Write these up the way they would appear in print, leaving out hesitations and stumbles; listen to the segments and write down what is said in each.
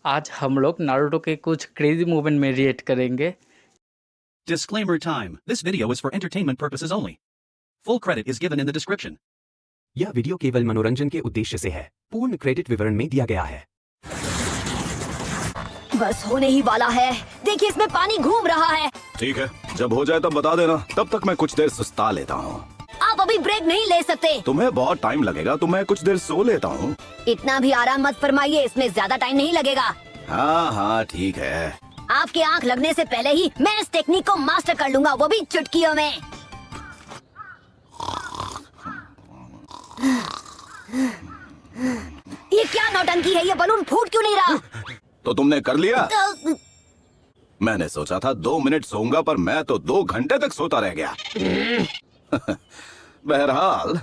आज हम लोग नारुतो के कुछ क्रेजी मूवमेंट में रिएक्ट करेंगे। Disclaimer time. This video is for entertainment purposes only. Full credit is given in the description. यह वीडियो केवल मनोरंजन के उद्देश्य से है। पूर्ण क्रेडिट विवरण में दिया गया है। बस होने ही वाला है। देखिए इसमें पानी घूम रहा है। ठीक है, जब हो जाए तब बता देना। तब तक मैं कुछ देर सुस्ता लेता हूँ। आप अभी ब्रेक नहीं ले सकते। तुम्हें बहुत टाइम लगेगा तो मैं कुछ देर सो लेता हूँ। इतना भी आराम मत फरमाइए, इसमें ज्यादा टाइम नहीं लगेगा। हाँ हाँ ठीक है। आपके आंख लगने से पहले ही मैं इस टेक्निक को मास्टर कर लूंगा, वो भी चुटकियों में। ये क्या नौटंकी है? ये बलून फूट क्यों नहीं रहा? तो तुमने कर लिया? मैंने सोचा था 2 मिनट सोऊंगा, पर मैं तो 2 घंटे तक सोता रह गया। बहरहाल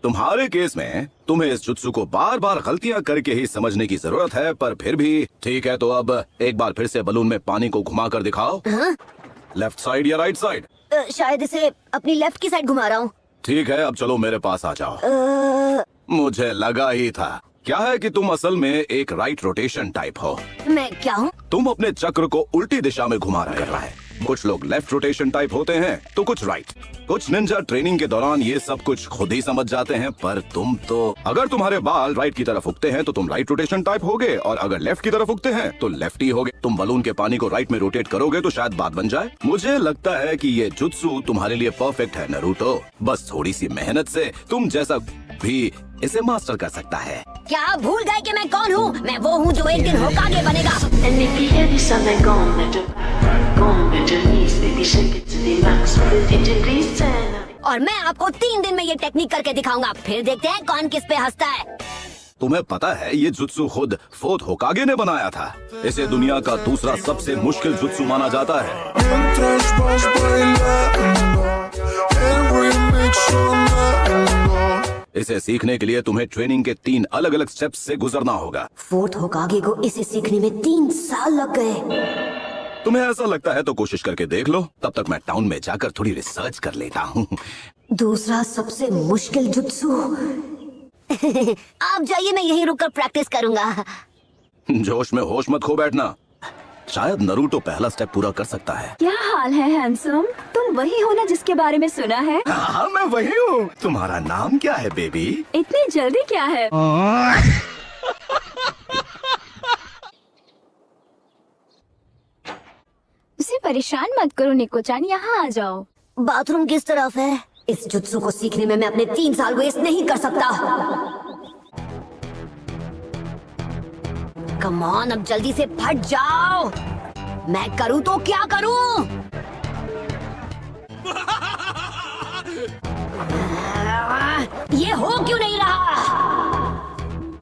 तुम्हारे केस में तुम्हें इस जुत्सु को बार बार गलतियां करके ही समझने की जरूरत है, पर फिर भी ठीक है। तो अब एक बार फिर से बलून में पानी को घुमा कर दिखाओ। लेफ्ट साइड या राइट साइड? शायद इसे अपनी लेफ्ट की साइड घुमा रहा हूँ। ठीक है, अब चलो मेरे पास आ जाओ। मुझे लगा ही था। क्या है कि तुम असल में एक राइट रोटेशन टाइप हो। मैं क्या हूँ? तुम अपने चक्र को उल्टी दिशा में घुमा रहा है। कुछ लोग लेफ्ट रोटेशन टाइप होते हैं तो कुछ राइट। कुछ निंजा ट्रेनिंग के दौरान ये सब कुछ खुद ही समझ जाते हैं, पर तुम तो अगर तुम्हारे बाल राइट की तरफ उगते हैं तो तुम राइट रोटेशन टाइप होगे, और अगर लेफ्ट की तरफ उगते हैं तो लेफ्ट ही होगे। तुम बलून के पानी को राइट में रोटेट करोगे तो शायद बात बन जाए। मुझे लगता है कि ये जुत्सु तुम्हारे लिए परफेक्ट है नारुतो। बस थोड़ी सी मेहनत से तुम जैसा भी इसे मास्टर कर सकता है। क्या आप भूल गए कि मैं कौन हूँ? मैं वो हूँ जो एक दिन होकागे बनेगा। और मैं आपको 3 दिन में ये टेक्निक करके दिखाऊंगा। फिर देखते हैं कौन किस पे हंसता है। तुम्हें पता है ये जुत्सु खुद 4th होकागे ने बनाया था। इसे दुनिया का दूसरा सबसे मुश्किल जुत्सु माना जाता है। इसे सीखने के लिए तुम्हें ट्रेनिंग के 3 अलग अलग स्टेप्स से गुजरना होगा। 4th होकागे को इसे सीखने में 3 साल लग गए। तुम्हें ऐसा लगता है तो कोशिश करके देख लो। तब तक मैं टाउन में जाकर थोड़ी रिसर्च कर लेता हूँ। दूसरा सबसे मुश्किल जुत्सु। आप जाइए, मैं यहीं रुककर प्रैक्टिस करूंगा। जोश में होश मत खो बैठना। शायद नारुतो पहला स्टेप पूरा कर सकता है। क्या हाल है हैंडसम? तुम वही हो ना जिसके बारे में सुना है? हाँ मैं वही हूँ। तुम्हारा नाम क्या है बेबी? इतनी जल्दी क्या है? उसे परेशान मत करो निको-चान, यहाँ आ जाओ। बाथरूम किस तरफ है? इस जुत्सु को सीखने में मैं अपने 3 साल वेस्ट नहीं कर सकता। कम ऑन, अब जल्दी से फट जाओ। मैं करूँ तो क्या करूँ? ये हो क्यों नहीं रहा?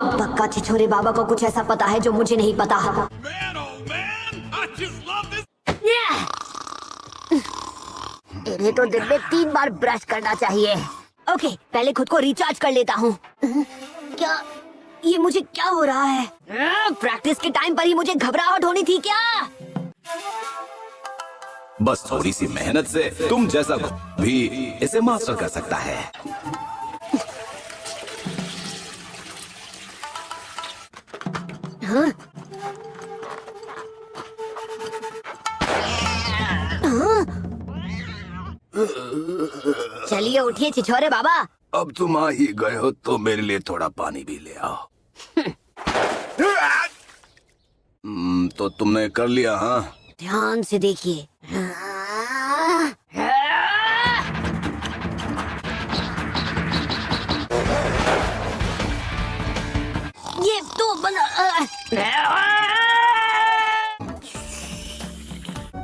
पक्का छिछोरे बाबा को कुछ ऐसा पता है जो मुझे नहीं पता। इन्हें तो दिन में 3 बार ब्रश करना चाहिए। ओके, पहले खुद को रिचार्ज कर लेता हूँ। क्या ये मुझे क्या हो रहा है? प्रैक्टिस के टाइम पर ही मुझे घबराहट होनी थी क्या? बस थोड़ी सी मेहनत से तुम जैसा भी इसे मास्टर कर सकता है। हाँ? चलिए उठिए छिछोरे बाबा। अब तुम आ ही गए हो तो मेरे लिए थोड़ा पानी भी ले आओ। तो तुमने कर लिया? हाँ, ध्यान से देखिए। ये तो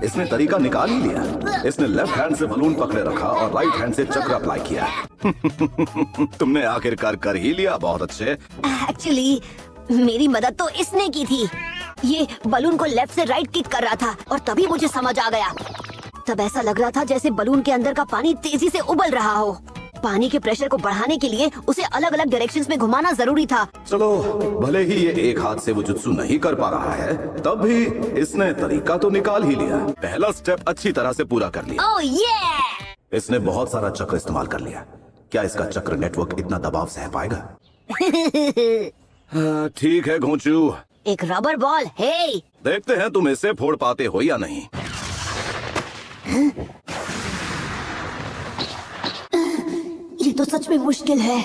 इसने तरीका निकाल ही लिया। इसने लेफ्ट हैंड से बलून पकड़े रखा और राइट हैंड से चक्र अप्लाई किया। तुमने आखिरकार कर ही लिया। बहुत अच्छे। एक्चुअली मेरी मदद तो इसने की थी। ये बलून को लेफ्ट से राइट किक कर रहा था और तभी मुझे समझ आ गया। तब ऐसा लग रहा था जैसे बलून के अंदर का पानी तेजी से उबल रहा हो। पानी के प्रेशर को बढ़ाने के लिए उसे अलग अलग डायरेक्शंस में घुमाना जरूरी था। चलो, भले ही ये एक हाथ से वो जुत्सु नहीं कर पा रहा है, तब भी इसने तरीका तो निकाल ही लिया। पहला स्टेप अच्छी तरह से पूरा कर लिया। ओह ये! इसने बहुत सारा चक्र इस्तेमाल कर लिया। क्या इसका चक्र नेटवर्क इतना दबाव सह पाएगा? हाँ, ठीक है घोंचू, एक रबर बॉल। हे, देखते हैं तुम इसे फोड़ पाते हो या नहीं। ये तो सच में मुश्किल है।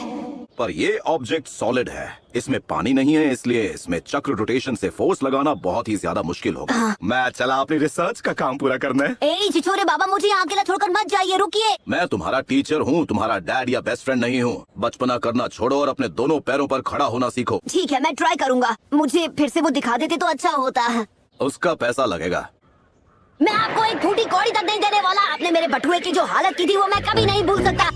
पर ये ऑब्जेक्ट सॉलिड है, इसमें पानी नहीं है, इसलिए इसमें चक्र रोटेशन से फोर्स लगाना बहुत ही ज्यादा मुश्किल होगा। मैं चला अपनी रिसर्च का काम पूरा करने। ए छिछोरे बाबा, मुझे यहाँ अकेला छोड़कर मत जाइए, रुकिए। मैं तुम्हारा टीचर हूँ, तुम्हारा डैड या बेस्ट फ्रेंड नहीं हूँ। बचपना करना छोड़ो और अपने दोनों पैरों पर खड़ा होना सीखो। ठीक है, मैं ट्राई करूँगा। मुझे फिर से वो दिखा देते तो अच्छा होता है। उसका पैसा लगेगा। मैं आपको एक फूटी कौड़ी तक नहीं देने वाला। आपने मेरे बटुए की जो हालत की थी वो मैं कभी नहीं भूल सकता।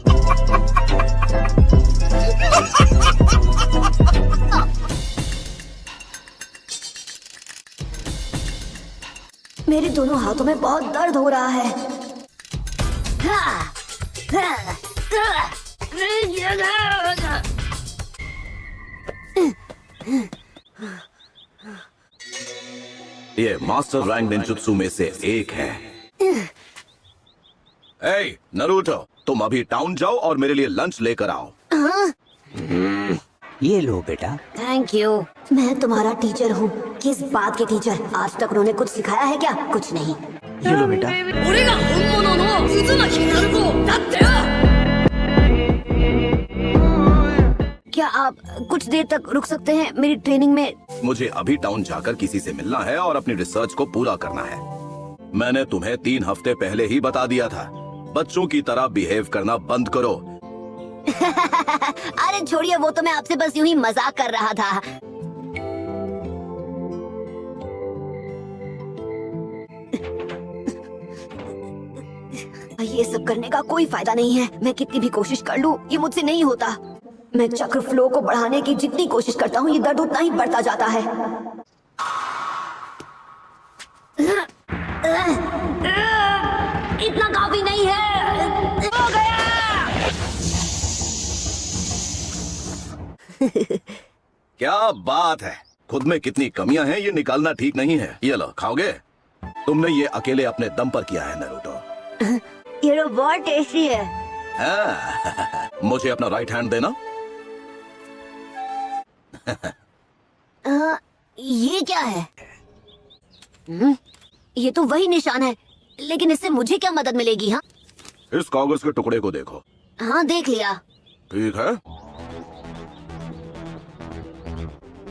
मेरे दोनों हाथों में बहुत दर्द हो रहा है। ये मास्टर रैंक निंजुत्सु में से एक है। ए, नरूटो, तुम अभी टाउन जाओ और मेरे लिए लंच लेकर आओ। ये लो बेटा। Thank you. मैं तुम्हारा टीचर हूँ। किस बात के टीचर? आज तक उन्होंने कुछ सिखाया है क्या? कुछ नहीं। ये लो बेटा। क्या आप कुछ देर तक रुक सकते हैं? मेरी ट्रेनिंग में मुझे अभी टाउन जाकर किसी से मिलना है और अपनी रिसर्च को पूरा करना है। मैंने तुम्हें 3 हफ्ते पहले ही बता दिया था, बच्चों की तरह बिहेव करना बंद करो। अरे छोड़िए, वो तो मैं आपसे बस यूं ही मजाक कर रहा था। ये सब करने का कोई फायदा नहीं है। मैं कितनी भी कोशिश कर लूं, ये मुझसे नहीं होता। मैं चक्र फ्लो को बढ़ाने की जितनी कोशिश करता हूँ, ये दर्द उतना ही बढ़ता जाता है। इतना काफी नहीं है। हो गया। क्या बात है, खुद में कितनी कमियां हैं ये निकालना ठीक नहीं है। ये लो, खाओगे? तुमने ये अकेले अपने दम पर किया है नरूटो। ये तो बहुत टेस्टी है। मुझे अपना राइट हैंड देना। ये क्या है? ये तो वही निशान है, लेकिन इससे मुझे क्या मदद मिलेगी? हाँ, इस कागज के टुकड़े को देखो। हाँ देख लिया। ठीक है।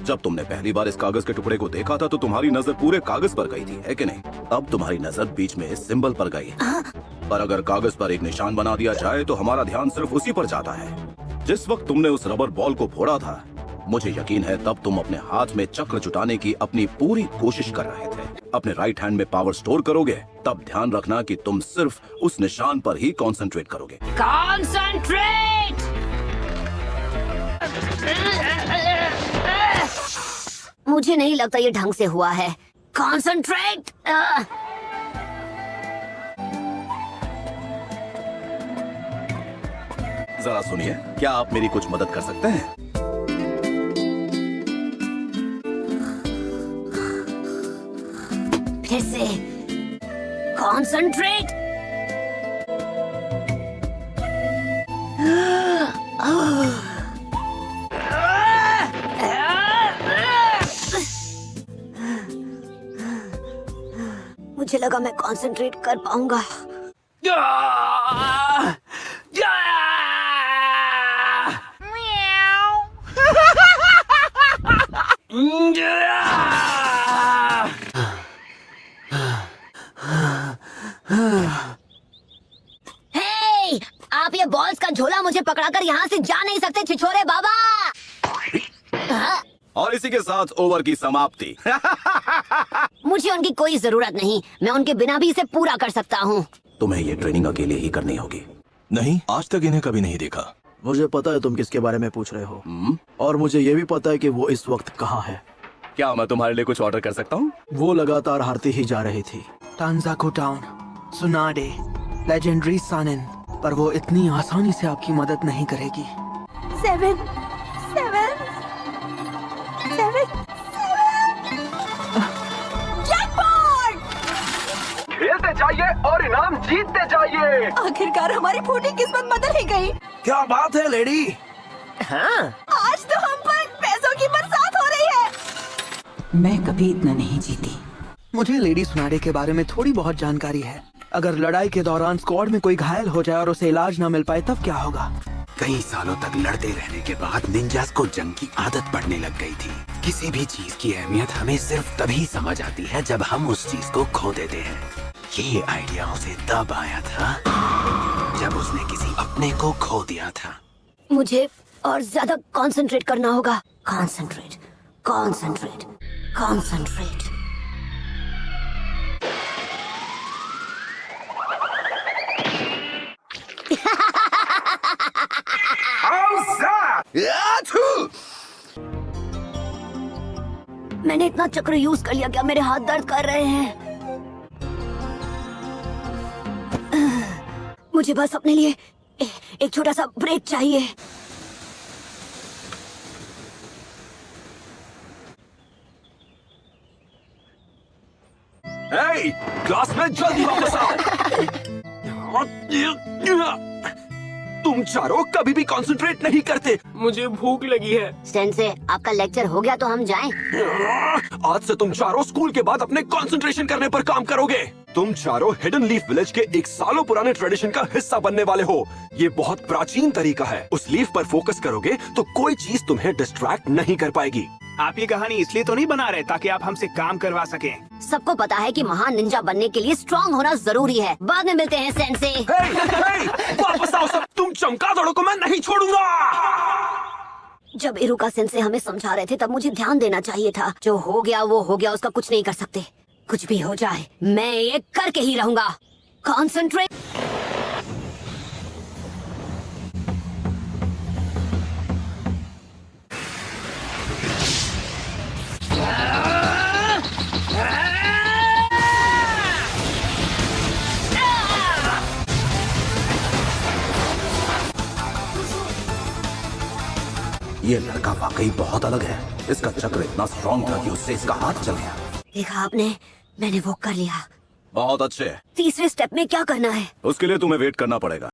जब तुमने पहली बार इस कागज के टुकड़े को देखा था तो तुम्हारी नजर पूरे कागज पर गई थी, है कि नहीं? अब तुम्हारी नजर बीच में इस सिंबल पर गई है। पर अगर कागज पर एक निशान बना दिया जाए तो हमारा ध्यान सिर्फ उसी पर जाता है। जिस वक्त तुमने उस रबर बॉल को फोड़ा था, मुझे यकीन है तब तुम अपने हाथ में चक्र जुटाने की अपनी पूरी कोशिश कर रहे थे। अपने राइट हैंड में पावर स्टोर करोगे, तब ध्यान रखना कि तुम सिर्फ उस निशान पर ही कंसंट्रेट करोगे। कॉन्सेंट्रेट। मुझे नहीं लगता ये ढंग से हुआ है। कॉन्सेंट्रेट। जरा सुनिए, क्या आप मेरी कुछ मदद कर सकते हैं? फिर से कॉन्सेंट्रेट। मुझे लगा मैं कॉन्सेंट्रेट कर पाऊंगा। हे, आप ये बॉल्स का झोला मुझे पकड़ाकर यहाँ से जा नहीं सकते छिछोरे बाबा। और इसी के साथ ओवर की समाप्ति। मुझे उनकी कोई जरूरत नहीं, मैं उनके बिना भी इसे पूरा कर सकता हूँ। तुम्हें ये ट्रेनिंग अकेले ही करनी होगी। नहीं, आज तक इन्हें कभी नहीं देखा। मुझे पता है तुम किसके बारे में पूछ रहे हो, और मुझे ये भी पता है कि वो इस वक्त कहाँ है। क्या मैं तुम्हारे लिए कुछ ऑर्डर कर सकता हूँ? वो लगातार हारती ही जा रही थी। टांजाको टाउन, सुनाडे, लेजेंडरी सानिन, पर वो इतनी आसानी से आपकी मदद नहीं करेगी। 7 7 7 जैकपॉट! खेलते जाइए और इनाम जीतते जाइए। आखिरकार हमारी फूटी किस्मत बदल ही गई। क्या बात है लेडी? हाँ, आज तो हम पर पैसों की बरसात हो रही है। मैं कभी इतना नहीं जीती। मुझे लेडी सुनाडे के बारे में थोड़ी बहुत जानकारी है। अगर लड़ाई के दौरान स्क्वाड में कोई घायल हो जाए और उसे इलाज न मिल पाए तब क्या होगा? कई सालों तक लड़ते रहने के बाद निंजास को जंग की आदत पड़ने लग गई थी। किसी भी चीज की अहमियत हमें सिर्फ तभी समझ आती है जब हम उस चीज को खो देते हैं। ये आइडिया उसे तब आया था जब उसने किसी अपने को खो दिया था। मुझे और ज्यादा कंसंट्रेट करना होगा। Concentrate, concentrate, concentrate. मैंने इतना चक्र यूज कर लिया, क्या मेरे हाथ दर्द कर रहे हैं? मुझे बस अपने लिए एक छोटा सा ब्रेक चाहिए। क्लास में जल्दी वापस आओ। तुम चारों कभी भी कंसंट्रेट नहीं करते। मुझे भूख लगी है। सेंसे, आपका लेक्चर हो गया तो हम जाएं? आज से तुम चारों स्कूल के बाद अपने कंसंट्रेशन करने पर काम करोगे। तुम चारों हिडन लीफ विलेज के एक सालों पुराने ट्रेडिशन का हिस्सा बनने वाले हो। ये बहुत प्राचीन तरीका है। उस लीफ पर फोकस करोगे तो कोई चीज तुम्हें डिस्ट्रैक्ट नहीं कर पाएगी। आप ये कहानी इसलिए तो नहीं बना रहे ताकि आप हमसे काम करवा सकें। सबको पता है कि महान निंजा बनने के लिए स्ट्रांग होना जरूरी है। बाद में मिलते हैं सेंसे। वापस आओ सब। तुम चमगादड़ों को मैं नहीं छोड़ूंगा। जब इरुका सेंसे हमें समझा रहे थे तब मुझे ध्यान देना चाहिए था। जो हो गया वो हो गया, उसका कुछ नहीं कर सकते। कुछ भी हो जाए मैं ये करके ही रहूंगा। कॉन्सेंट्रेट। ये लड़का वाकई बहुत अलग है। इसका चक्र इतना स्ट्रॉन्ग था कि उससे इसका हाथ चल गया। देखा आपने, मैंने वो कर लिया। बहुत अच्छे। तीसरे स्टेप में क्या करना है? उसके लिए तुम्हें वेट करना पड़ेगा।